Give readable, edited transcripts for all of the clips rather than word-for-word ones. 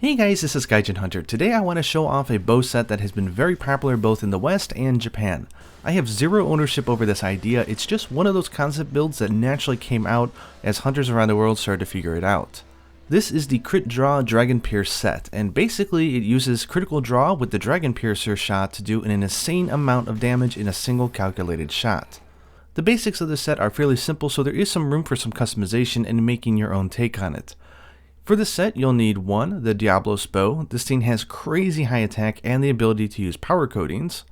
Hey guys, this is Gaijin Hunter. Today I want to show off a bow set that has been very popular both in the West and Japan. I have zero ownership over this idea, it's just one of those concept builds that naturally came out as hunters around the world started to figure it out. This is the CritDraw Dragon Pierce set, and basically it uses critical draw with the Dragon Piercer shot to do an insane amount of damage in a single calculated shot. The basics of the set are fairly simple, so there is some room for some customization and making your own take on it. For this set, you'll need 1, the Diablos bow. This thing has crazy high attack and the ability to use power coatings.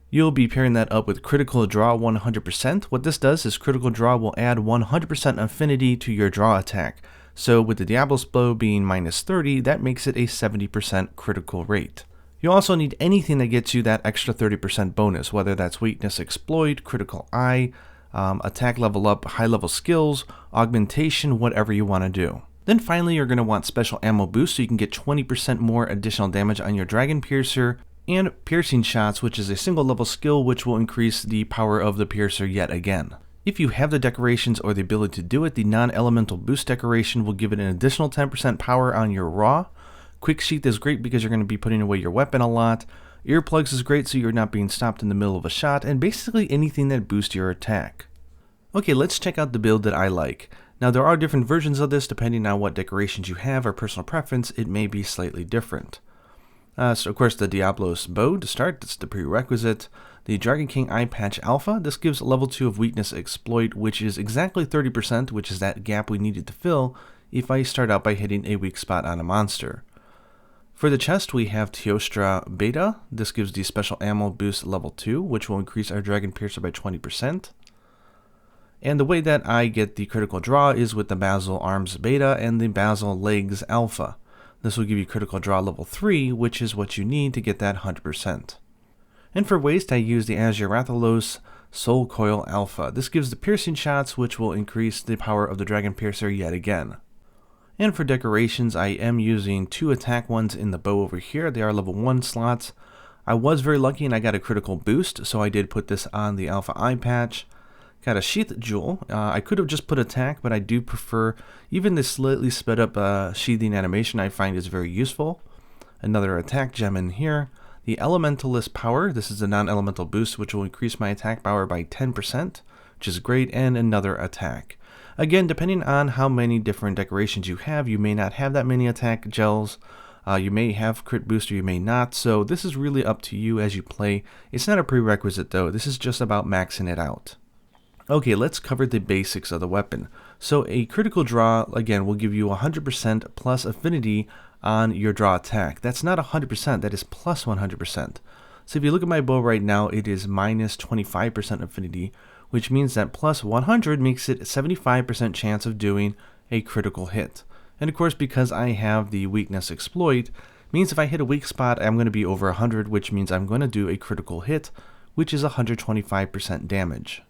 You'll be pairing that up with critical draw 100%. What this does is critical draw will add 100% affinity to your draw attack. So with the Diablos bow being minus 30, that makes it a 70% critical rate. You also need anything that gets you that extra 30% bonus, whether that's weakness exploit, critical eye, attack level up, high level skills, augmentation, whatever you want to do. Then finally, you're going to want special ammo boost so you can get 20% more additional damage on your Dragon Piercer, and piercing shots, which is a single level skill which will increase the power of the piercer yet again. If you have the decorations or the ability to do it, the non-elemental boost decoration will give it an additional 10% power on your raw. Quick sheath is great because you're going to be putting away your weapon a lot. Earplugs is great so you're not being stopped in the middle of a shot, and basically anything that boosts your attack. Okay, let's check out the build that I like. Now there are different versions of this depending on what decorations you have or personal preference, it may be slightly different. So of course the Diablos bow to start, that's the prerequisite. The Dragon King Eye Patch Alpha, this gives level 2 of weakness exploit, which is exactly 30%, which is that gap we needed to fill if I start out by hitting a weak spot on a monster. For the chest we have Teostra Beta, this gives the special ammo boost level 2, which will increase our Dragon Piercer by 20%. And the way that I get the critical draw is with the Basil Arms Beta and the Basil Legs Alpha. This will give you critical draw level 3, which is what you need to get that 100%. And for waist, I use the Azure Rathalos Soul Coil Alpha. This gives the piercing shots, which will increase the power of the Dragon Piercer yet again. And for decorations, I am using 2 attack ones in the bow over here. They are level 1 slots. I was very lucky and I got a critical boost, so I did put this on the Alpha Eye Patch. Got a Sheath Jewel. I could have just put attack, but I do prefer even the slightly sped up sheathing animation I find is very useful. Another attack gem in here. The Elementalist Power. This is a non-elemental boost which will increase my attack power by 10%, which is great, and another attack. Again, depending on how many different decorations you have, you may not have that many attack gels. You may have crit boost or you may not, so this is really up to you as you play. It's not a prerequisite though, this is just about maxing it out. Okay, let's cover the basics of the weapon. So a critical draw, again, will give you 100% plus affinity on your draw attack. That's not 100%, that is plus 100%. So if you look at my bow right now, it is minus 25% affinity, which means that plus 100 makes it a 75% chance of doing a critical hit. And of course, because I have the weakness exploit, means if I hit a weak spot, I'm going to be over 100, which means I'm going to do a critical hit, which is 125% damage.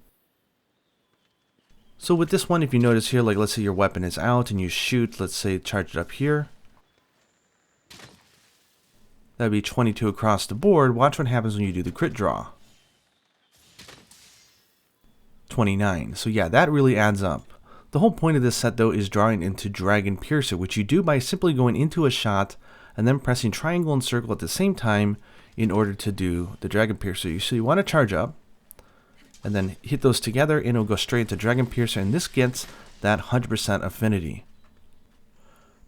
So with this one, if you notice here, like let's say your weapon is out and you shoot, let's say charge it up here. That'd be 22 across the board. Watch what happens when you do the crit draw. 29. So yeah, that really adds up. The whole point of this set though is drawing into Dragon Piercer, which you do by simply going into a shot and then pressing triangle and circle at the same time in order to do the Dragon Piercer. So you want to charge up and then hit those together and it'll go straight into Dragon Piercer, and this gets that 100% affinity.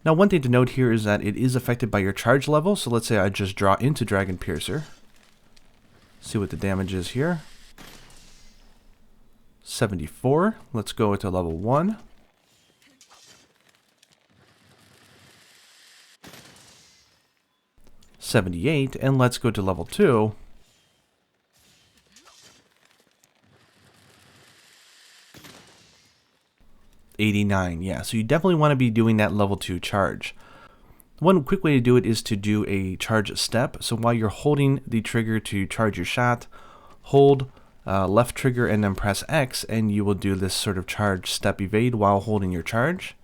Now one thing to note here is that it is affected by your charge level, so let's say I just draw into Dragon Piercer. See what the damage is here. 74. Let's go to level 1. $78, and let's go to level 2. $89. Yeah, so you definitely want to be doing that level 2 charge. One quick way to do it is to do a charge step. So while you're holding the trigger to charge your shot, hold left trigger and then press X, and you will do this sort of charge step evade while holding your charge.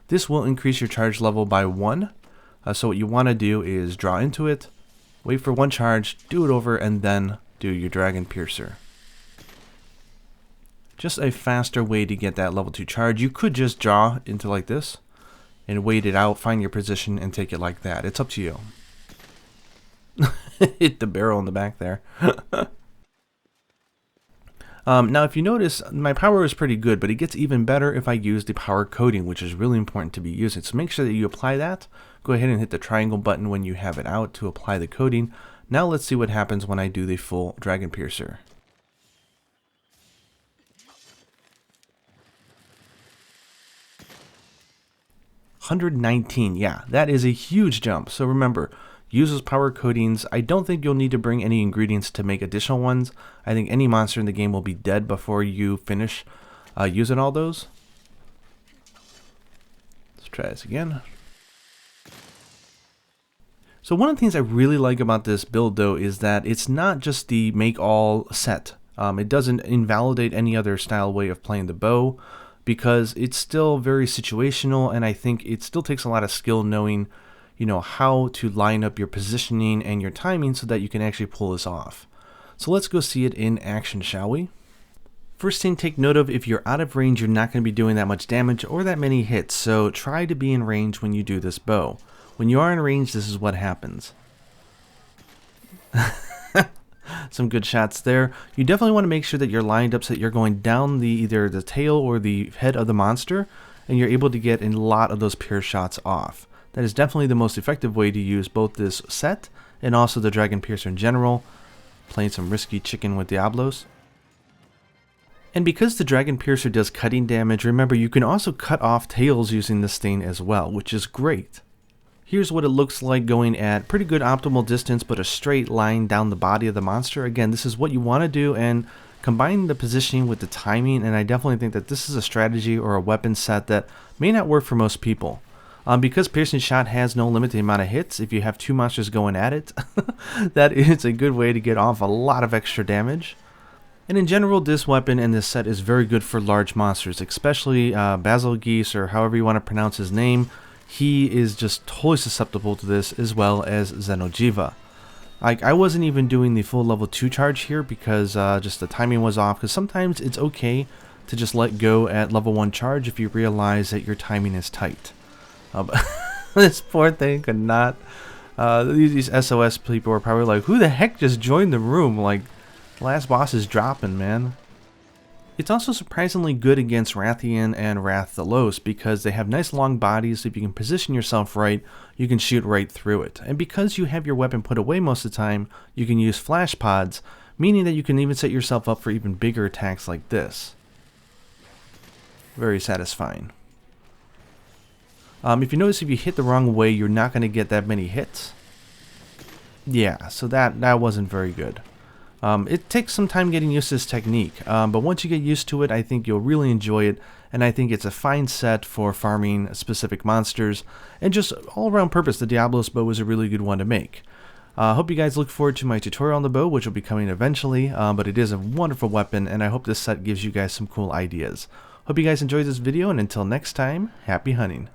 This will increase your charge level by 1. So what you want to do is draw into it, wait for 1 charge, do it over, and then do your Dragon Piercer. Just a faster way to get that level 2 charge. You could just draw into like this and wait it out, find your position, and take it like that. It's up to you. Hit the barrel in the back there. Now if you notice, my power is pretty good, but it gets even better if I use the power coating, which is really important to be using. So make sure that you apply that. Go ahead and hit the triangle button when you have it out to apply the coating. Now let's see what happens when I do the full Dragon Piercer. $119, yeah, that is a huge jump. So remember, use those power coatings. I don't think you'll need to bring any ingredients to make additional ones. I think any monster in the game will be dead before you finish using all those. Let's try this again. So one of the things I really like about this build though is that it's not just the make all set. It doesn't invalidate any other style way of playing the bow, because it's still very situational, and I think it still takes a lot of skill knowing, you know, how to line up your positioning and your timing so that you can actually pull this off. So let's go see it in action, shall we? First thing, take note of, if you're out of range, you're not going to be doing that much damage or that many hits, so try to be in range when you do this bow. When you are in range, this is what happens. Some good shots there. You definitely want to make sure that you're lined up so that you're going down either the tail or the head of the monster, and you're able to get a lot of those pure shots off. That is definitely the most effective way to use both this set and also the Dragon Piercer in general. Playing some risky chicken with Diablos. And because the Dragon Piercer does cutting damage, remember you can also cut off tails using this thing as well, which is great. Here's what it looks like going at pretty good optimal distance, but a straight line down the body of the monster. Again, this is what you want to do, and combine the positioning with the timing, and I definitely think that this is a strategy or a weapon set that may not work for most people. Because Piercing Shot has no limited amount of hits, if you have two monsters going at it, that is a good way to get off a lot of extra damage. And in general, this weapon and this set is very good for large monsters, especially Basilgeuse, or however you want to pronounce his name. He is just totally susceptible to this, as well as Xeno'jiiva. Like, I wasn't even doing the full level 2 charge here because just the timing was off, because sometimes it's okay to just let go at level 1 charge if you realize that your timing is tight. This poor thing could not. These SOS people are probably like, who the heck just joined the room? Like, last boss is dropping, man. It's also surprisingly good against Rathian and Rathalos because they have nice long bodies, so if you can position yourself right, you can shoot right through it. And because you have your weapon put away most of the time, you can use flash pods, meaning that you can even set yourself up for even bigger attacks like this. Very satisfying. If you notice, if you hit the wrong way, you're not going to get that many hits. Yeah, so that wasn't very good. It takes some time getting used to this technique, but once you get used to it, I think you'll really enjoy it, and I think it's a fine set for farming specific monsters, and just all around purpose, the Diablos bow is a really good one to make. Hope you guys look forward to my tutorial on the bow, which will be coming eventually, but it is a wonderful weapon, and I hope this set gives you guys some cool ideas. Hope you guys enjoyed this video, and until next time, happy hunting.